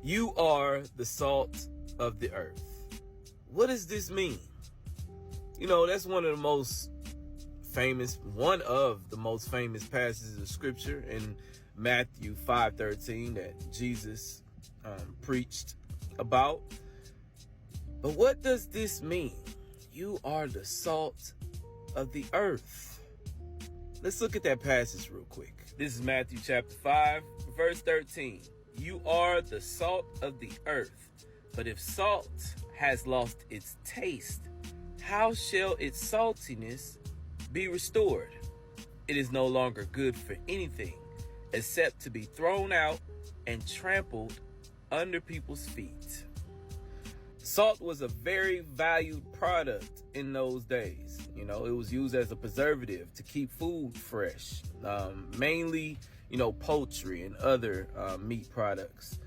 You are the salt of the earth. What does this mean? You know, that's one of the most famous passages of scripture in Matthew 5:13 that Jesus preached about. But what does this mean? You are the salt of the earth. Let's look at that passage real quick. This is Matthew chapter 5, verse 13. You are the salt of the earth. But if salt has lost its taste, how shall its saltiness be restored? It is no longer good for anything except to be thrown out and trampled under people's feet. Salt was a very valued product in those days. You know, it was used as a preservative to keep food fresh, mainly, poultry and other meat products.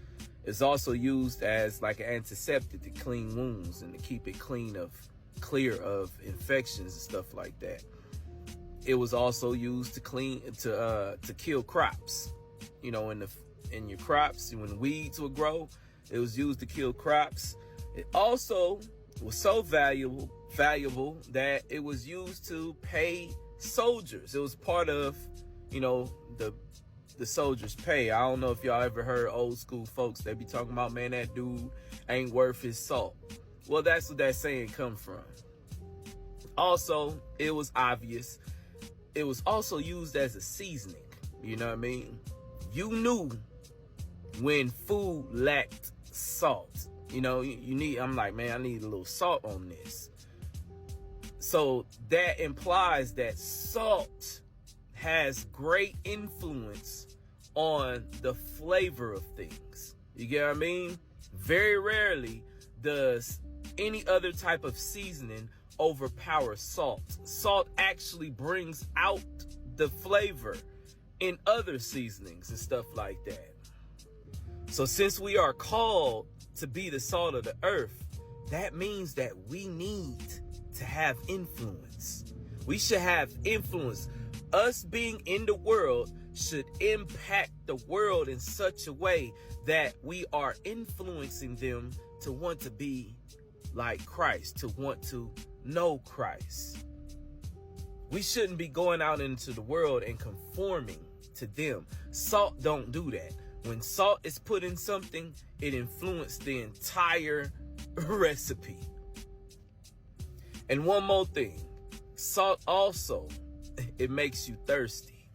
It's also used as like an antiseptic to clean wounds and to keep it clear of infections and stuff like that. It was also used to kill crops. In your crops, when weeds would grow, it was used to kill crops. It also was so valuable that it was used to pay soldiers. It was part of, the soldiers' pay. I don't know if y'all ever heard old school folks, they be talking about, man, that dude ain't worth his salt. Well, that's what that saying come from. Also, it was obvious. It was also used as a seasoning. You know what I mean? You knew when food lacked salt. I'm like, man, I need a little salt on this. So that implies that salt has great influence on the flavor of things. You get what I mean? Very rarely does any other type of seasoning overpower salt. Salt actually brings out the flavor in other seasonings and stuff like that. So since we are called to be the salt of the earth, that means that we need to have influence. We should have influence. Us being in the world should impact the world in such a way that we are influencing them to want to be like Christ, to want to know Christ. We shouldn't be going out into the world and conforming to them. Salt don't do that. When salt is put in something, it influences the entire recipe. And one more thing, salt also, it makes you thirsty.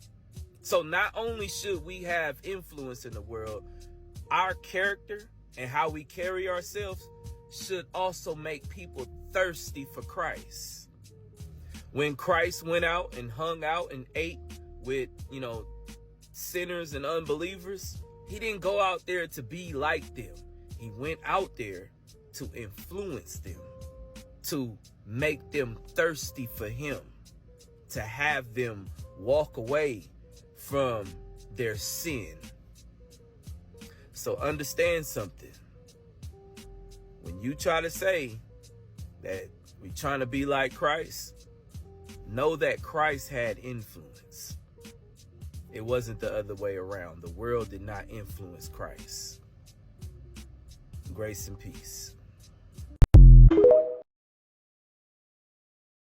So not only should we have influence in the world, our character and how we carry ourselves should also make people thirsty for Christ. When Christ went out and hung out and ate with, sinners and unbelievers, he didn't go out there to be like them. He went out there to influence them, to make them thirsty for him, to have them walk away from their sin. So understand something. When you try to say that we're trying to be like Christ, know that Christ had influence. It wasn't the other way around. The world did not influence Christ. Grace and peace.